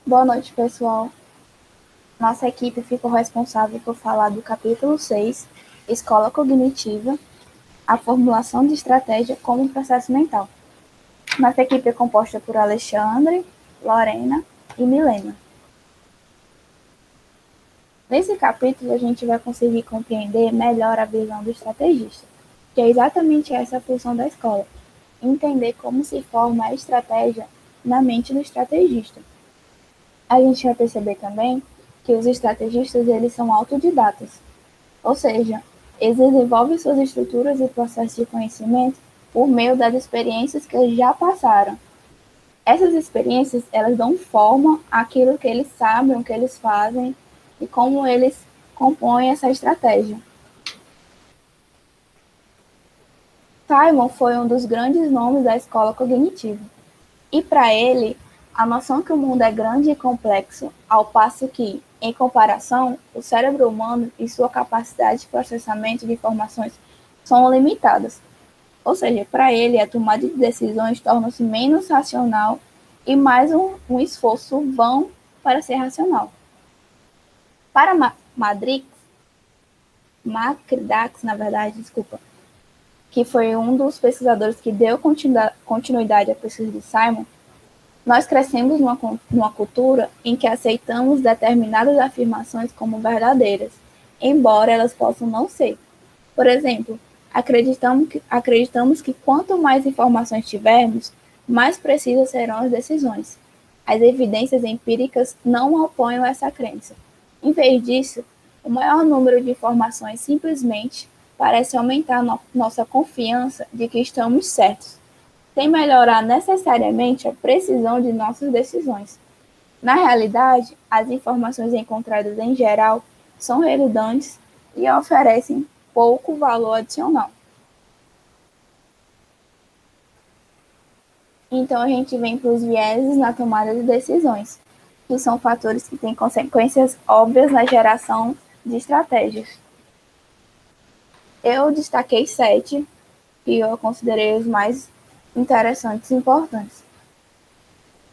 Boa noite, pessoal. Nossa equipe ficou responsável por falar do capítulo 6, Escola Cognitiva, a formulação de estratégia como processo mental. Nossa equipe é composta por Alexandre, Lorena e Milena. Nesse capítulo, a gente vai conseguir compreender melhor a visão do estrategista, que é exatamente essa a função da escola, entender como se forma a estratégia na mente do estrategista. A gente vai perceber também que os estrategistas eles são autodidatas, ou seja, eles desenvolvem suas estruturas e processos de conhecimento por meio das experiências que eles já passaram. Essas experiências elas dão forma àquilo que eles sabem, o que eles fazem e como eles compõem essa estratégia. Simon foi um dos grandes nomes da escola cognitiva. E para ele, a noção que o mundo é grande e complexo, ao passo que, em comparação, o cérebro humano e sua capacidade de processamento de informações são limitadas. Ou seja, para ele, a tomada de decisões torna-se menos racional e mais um esforço vão para ser racional. Para Macridax, na verdade, que foi um dos pesquisadores que deu continuidade à pesquisa de Simon, nós crescemos numa cultura em que aceitamos determinadas afirmações como verdadeiras, embora elas possam não ser. Por exemplo, acreditamos que quanto mais informações tivermos, mais precisas serão as decisões. As evidências empíricas não apoiam essa crença. Em vez disso, o maior número de informações simplesmente parece aumentar nossa confiança de que estamos certos, sem melhorar necessariamente a precisão de nossas decisões. Na realidade, as informações encontradas em geral são redundantes e oferecem pouco valor adicional. Então, a gente vem para os vieses na tomada de decisões, que são fatores que têm consequências óbvias na geração de estratégias. Eu destaquei 7, que eu considerei os mais interessantes e importantes.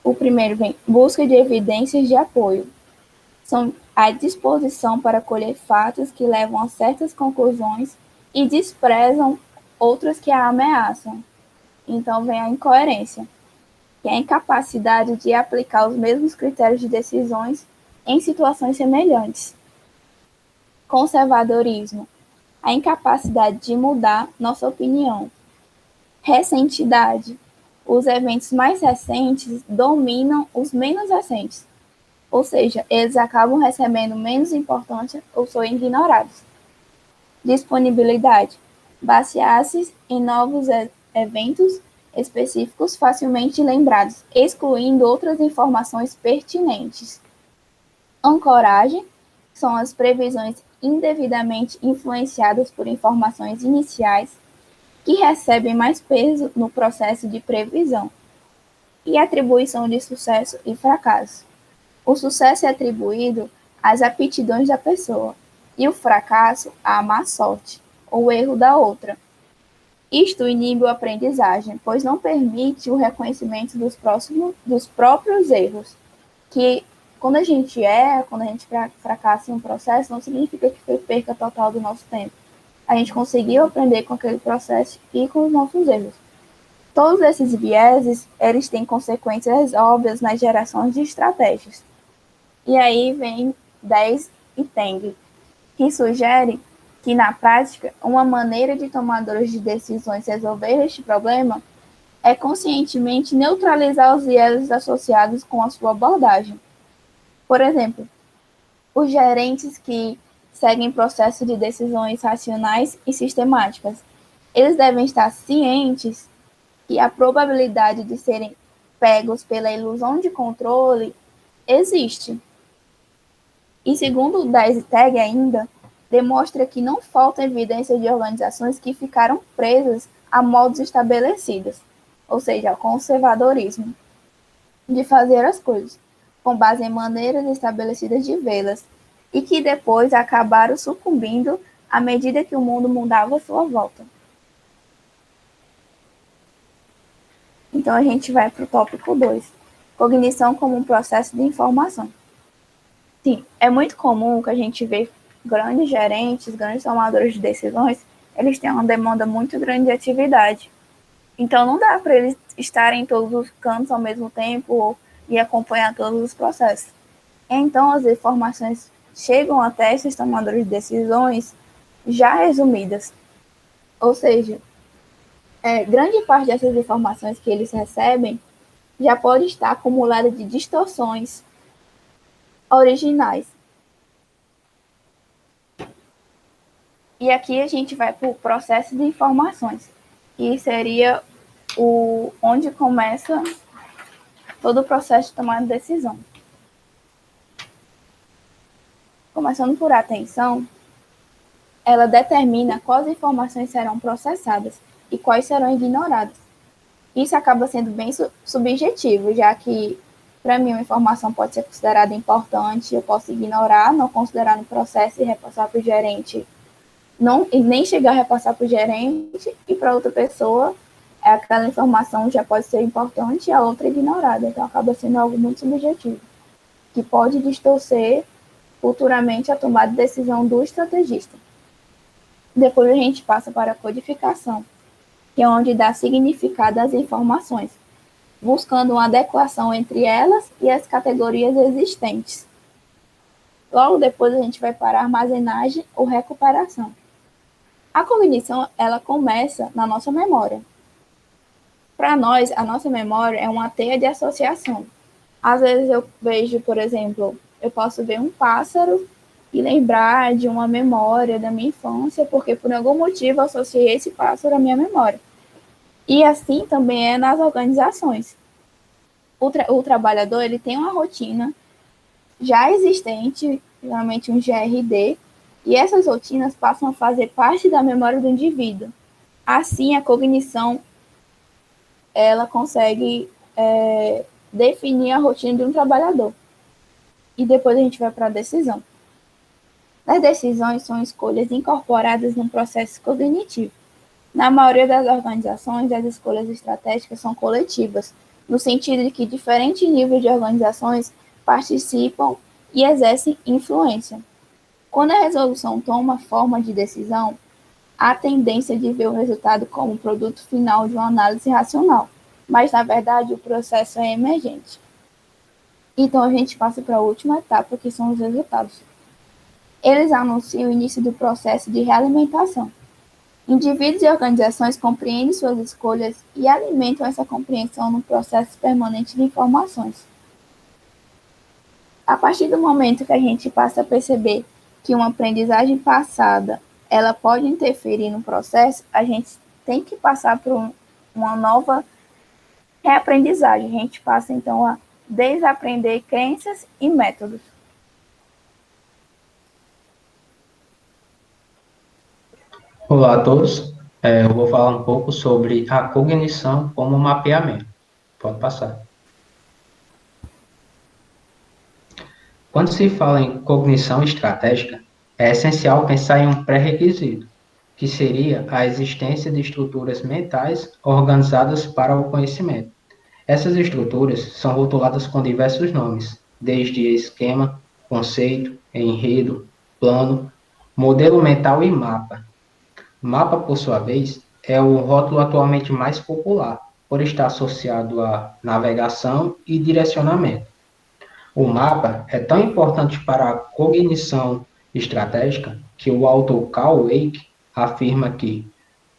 O primeiro vem busca de evidências de apoio. São a disposição para colher fatos que levam a certas conclusões e desprezam outras que a ameaçam. Então vem a incoerência, que é a incapacidade de aplicar os mesmos critérios de decisões em situações semelhantes. Conservadorismo, a incapacidade de mudar nossa opinião. Recentidade, os eventos mais recentes dominam os menos recentes, ou seja, eles acabam recebendo menos importância ou são ignorados. Disponibilidade, basear-se em novos eventos específicos facilmente lembrados, excluindo outras informações pertinentes. Ancoragem, são as previsões indevidamente influenciadas por informações iniciais que recebem mais peso no processo de previsão. E atribuição de sucesso e fracasso. O sucesso é atribuído às aptidões da pessoa e o fracasso à má sorte ou erro da outra. Isto inibe a aprendizagem, pois não permite o reconhecimento dos próprios erros, que quando a gente erra, quando a gente fracassa em um processo, não significa que foi perca total do nosso tempo. A gente conseguiu aprender com aquele processo e com os nossos erros. Todos esses vieses, eles têm consequências óbvias nas gerações de estratégias. E aí vem 10 e Teng, que sugere que, na prática, uma maneira de tomadores de decisões resolver este problema é conscientemente neutralizar os vieses associados com a sua abordagem. Por exemplo, os gerentes que seguem processo de decisões racionais e sistemáticas, eles devem estar cientes que a probabilidade de serem pegos pela ilusão de controle existe. E segundo o Tag ainda, demonstra que não falta evidência de organizações que ficaram presas a modos estabelecidos, ou seja, ao conservadorismo, de fazer as coisas, com base em maneiras estabelecidas de vê-las, e que depois acabaram sucumbindo à medida que o mundo mudava à sua volta. Então a gente vai para o tópico 2. Cognição como um processo de informação. Sim, é muito comum que a gente vê grandes gerentes, grandes tomadores de decisões, eles têm uma demanda muito grande de atividade. Então, não dá para eles estarem em todos os cantos ao mesmo tempo e acompanhar todos os processos. Então, as informações chegam até esses tomadores de decisões já resumidas. Ou seja, grande parte dessas informações que eles recebem já pode estar acumulada de distorções originais. E aqui a gente vai para o processo de informações, que seria onde começa todo o processo de tomada de decisão. Começando por atenção, ela determina quais informações serão processadas e quais serão ignoradas. Isso acaba sendo bem subjetivo, já que, para mim, uma informação pode ser considerada importante, eu posso ignorar, não considerar no processo e repassar para o gerente, não, e nem chegar a repassar para o gerente, e para outra pessoa, aquela informação já pode ser importante e a outra ignorada. Então, acaba sendo algo muito subjetivo, que pode distorcer futuramente a tomada de decisão do estrategista. Depois a gente passa para a codificação, que é onde dá significado às informações, buscando uma adequação entre elas e as categorias existentes. Logo depois a gente vai para a armazenagem ou recuperação. A cognição, ela começa na nossa memória. Para nós, a nossa memória é uma teia de associação. Às vezes eu vejo, por exemplo, eu posso ver um pássaro e lembrar de uma memória da minha infância, porque por algum motivo eu associei esse pássaro à minha memória. E assim também é nas organizações. O trabalhador, ele tem uma rotina já existente, geralmente um GRD, e essas rotinas passam a fazer parte da memória do indivíduo. Assim, a cognição, ela consegue definir a rotina de um trabalhador. E depois a gente vai para a decisão. As decisões são escolhas incorporadas num processo cognitivo. Na maioria das organizações, as escolhas estratégicas são coletivas, no sentido de que diferentes níveis de organizações participam e exercem influência. Quando a resolução toma forma de decisão, há a tendência de ver o resultado como produto final de uma análise racional, mas na verdade o processo é emergente. Então a gente passa para a última etapa, que são os resultados. Eles anunciam o início do processo de realimentação. Indivíduos e organizações compreendem suas escolhas e alimentam essa compreensão no processo permanente de informações. A partir do momento que a gente passa a perceber que uma aprendizagem passada ela pode interferir no processo, a gente tem que passar por uma nova reaprendizagem. A gente passa então a desaprender crenças e métodos. Olá a todos. Eu vou falar um pouco sobre a cognição como mapeamento. Pode passar. Quando se fala em cognição estratégica, é essencial pensar em um pré-requisito, que seria a existência de estruturas mentais organizadas para o conhecimento. Essas estruturas são rotuladas com diversos nomes, desde esquema, conceito, enredo, plano, modelo mental e mapa. Mapa, por sua vez, é o rótulo atualmente mais popular, por estar associado à navegação e direcionamento. O mapa é tão importante para a cognição estratégica que o autor Carl Weick afirma que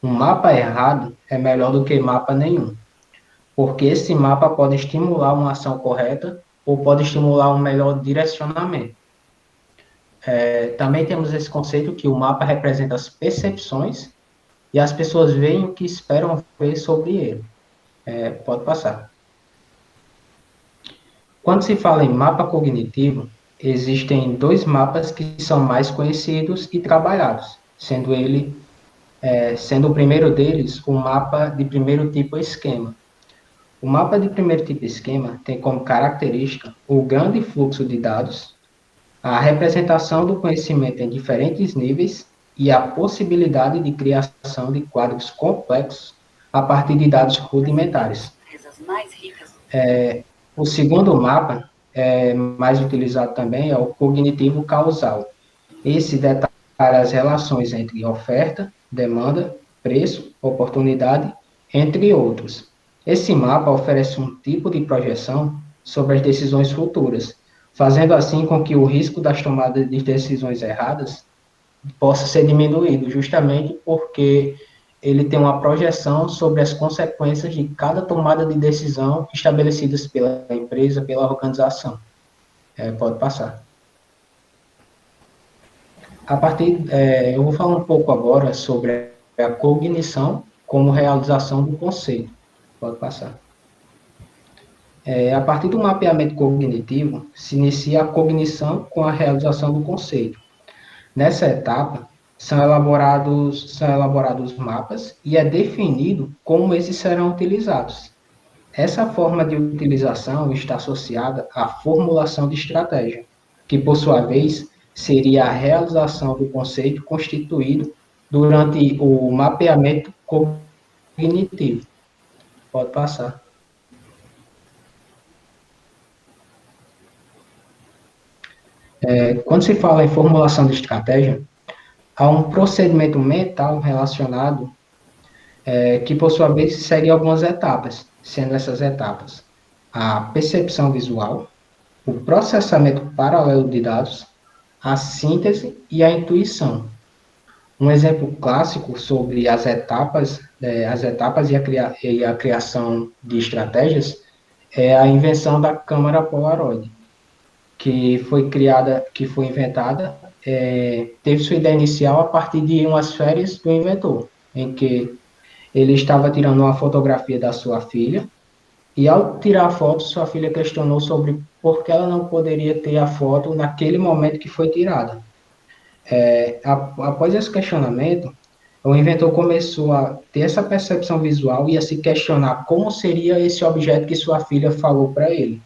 um mapa errado é melhor do que mapa nenhum, porque esse mapa pode estimular uma ação correta ou pode estimular um melhor direcionamento. Também temos esse conceito que o mapa representa as percepções e as pessoas veem o que esperam ver sobre ele. Pode passar. Quando se fala em mapa cognitivo, existem dois mapas que são mais conhecidos e trabalhados, sendo o primeiro deles o mapa de primeiro tipo esquema. O mapa de primeiro tipo esquema tem como característica o grande fluxo de dados, a representação do conhecimento em diferentes níveis e a possibilidade de criação de quadros complexos a partir de dados rudimentares. O segundo mapa, mais utilizado também, é o cognitivo causal. Esse detalha as relações entre oferta, demanda, preço, oportunidade, entre outros. Esse mapa oferece um tipo de projeção sobre as decisões futuras, fazendo assim com que o risco das tomadas de decisões erradas possa ser diminuído, justamente porque ele tem uma projeção sobre as consequências de cada tomada de decisão estabelecidas pela empresa, pela organização. Pode passar. Eu vou falar um pouco agora sobre a cognição como realização do conceito. Pode passar. A partir do mapeamento cognitivo, se inicia a cognição com a realização do conceito. Nessa etapa, são elaborados mapas e é definido como esses serão utilizados. Essa forma de utilização está associada à formulação de estratégia, que, por sua vez, seria a realização do conceito constituído durante o mapeamento cognitivo. Pode passar. Quando se fala em formulação de estratégia, há um procedimento mental relacionado que, por sua vez, segue algumas etapas, sendo essas etapas a percepção visual, o processamento paralelo de dados, a síntese e a intuição. Um exemplo clássico sobre as etapas e a criação de estratégias é a invenção da câmara Polaroid, que foi inventada, teve sua ideia inicial a partir de umas férias do inventor, em que ele estava tirando uma fotografia da sua filha, e ao tirar a foto, sua filha questionou sobre por que ela não poderia ter a foto naquele momento que foi tirada. Após esse questionamento, o inventor começou a ter essa percepção visual e a se questionar como seria esse objeto que sua filha falou para ele.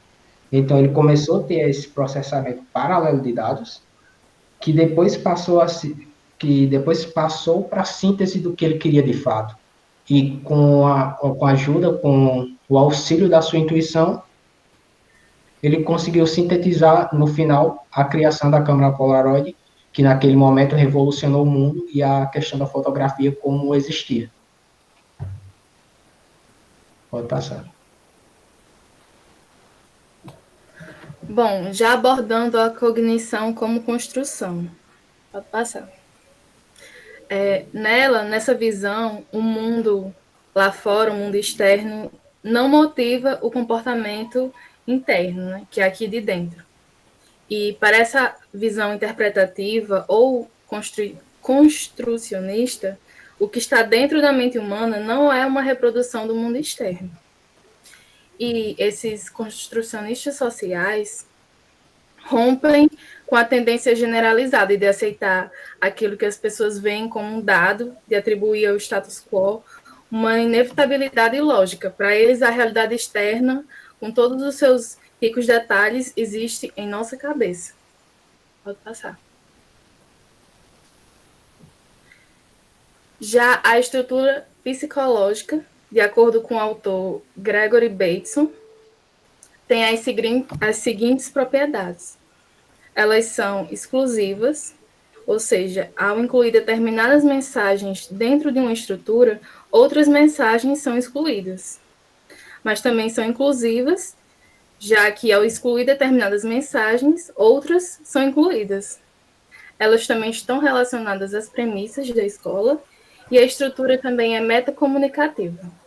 Então, ele começou a ter esse processamento paralelo de dados, que depois passou para a síntese do que ele queria de fato. E com a ajuda, com o auxílio da sua intuição, ele conseguiu sintetizar, no final, a criação da câmera Polaroid, que naquele momento revolucionou o mundo e a questão da fotografia como existia. Pode passar. Bom, já abordando a cognição como construção. Pode passar. Nessa visão, o mundo lá fora, o mundo externo, não motiva o comportamento interno, né, que é aqui de dentro. E para essa visão interpretativa ou construcionista, o que está dentro da mente humana não é uma reprodução do mundo externo. E esses construcionistas sociais rompem com a tendência generalizada de aceitar aquilo que as pessoas veem como um dado, de atribuir ao status quo uma inevitabilidade lógica. Para eles, a realidade externa, com todos os seus ricos detalhes, existe em nossa cabeça. Pode passar. Já a estrutura psicológica, de acordo com o autor Gregory Bateson, tem as seguintes propriedades. Elas são exclusivas, ou seja, ao incluir determinadas mensagens dentro de uma estrutura, outras mensagens são excluídas. Mas também são inclusivas, já que ao excluir determinadas mensagens, outras são incluídas. Elas também estão relacionadas às premissas da escola e a estrutura também é metacomunicativa.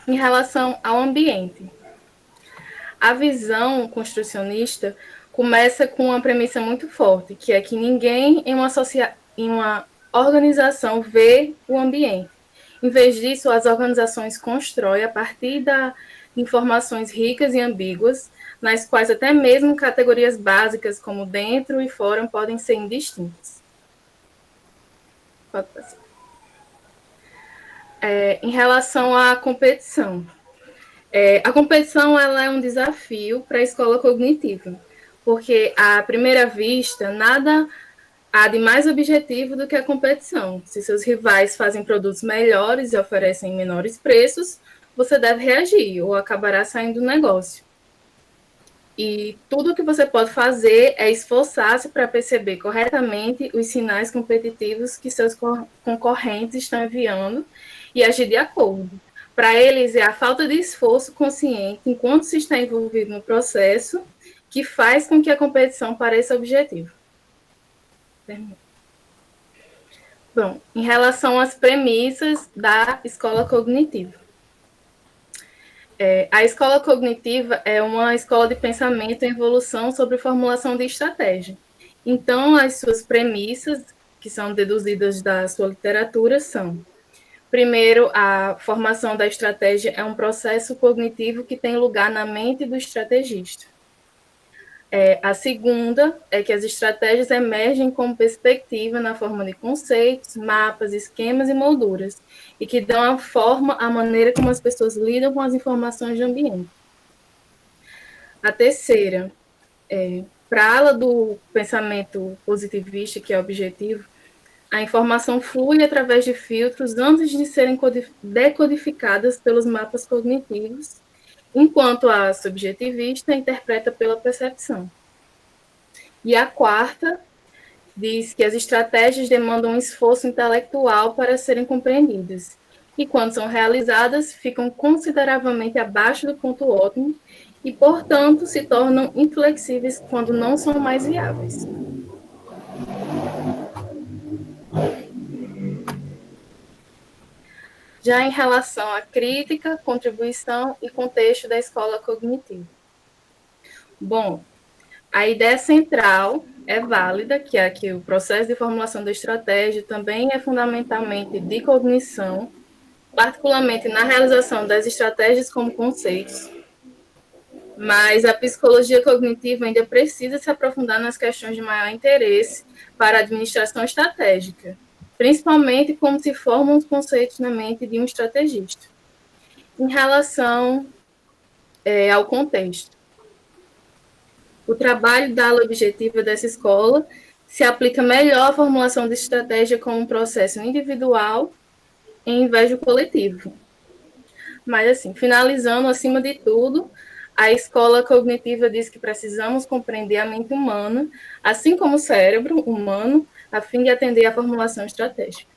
Em relação ao ambiente, a visão construcionista começa com uma premissa muito forte, que é que ninguém em uma organização vê o ambiente. Em vez disso, as organizações constroem a partir de informações ricas e ambíguas, nas quais até mesmo categorias básicas como dentro e fora podem ser indistintas. Pode passar. Em relação à competição, a competição ela é um desafio para a escola cognitiva, porque, à primeira vista, nada há de mais objetivo do que a competição. Se seus rivais fazem produtos melhores e oferecem menores preços, você deve reagir ou acabará saindo do negócio. E tudo que você pode fazer é esforçar-se para perceber corretamente os sinais competitivos que seus concorrentes estão enviando e agir de acordo. Para eles, é a falta de esforço consciente enquanto se está envolvido no processo que faz com que a competição pareça objetiva. Bom, em relação às premissas da escola cognitiva. A escola cognitiva é uma escola de pensamento em evolução sobre formulação de estratégia. Então, as suas premissas, que são deduzidas da sua literatura, são: primeiro, a formação da estratégia é um processo cognitivo que tem lugar na mente do estrategista. A segunda é que as estratégias emergem como perspectiva na forma de conceitos, mapas, esquemas e molduras, e que dão a forma à maneira como as pessoas lidam com as informações do ambiente. A terceira, para a ala do pensamento positivista, que é objetivo, a informação flui através de filtros antes de serem decodificadas pelos mapas cognitivos, enquanto a subjetivista interpreta pela percepção. E a quarta diz que as estratégias demandam um esforço intelectual para serem compreendidas, e quando são realizadas, ficam consideravelmente abaixo do ponto ótimo e, portanto, se tornam inflexíveis quando não são mais viáveis. Já em relação à crítica, contribuição e contexto da escola cognitiva. Bom, a ideia central é válida, que é que o processo de formulação da estratégia também é fundamentalmente de cognição, particularmente na realização das estratégias como conceitos. Mas a psicologia cognitiva ainda precisa se aprofundar nas questões de maior interesse para a administração estratégica, principalmente como se formam os conceitos na mente de um estrategista. Em relação ao contexto, o trabalho da ala objetiva dessa escola se aplica melhor à formulação de estratégia como um processo individual em vez do coletivo. Mas, assim, finalizando, acima de tudo, a escola cognitiva diz que precisamos compreender a mente humana, assim como o cérebro humano, a fim de atender à formulação estratégica.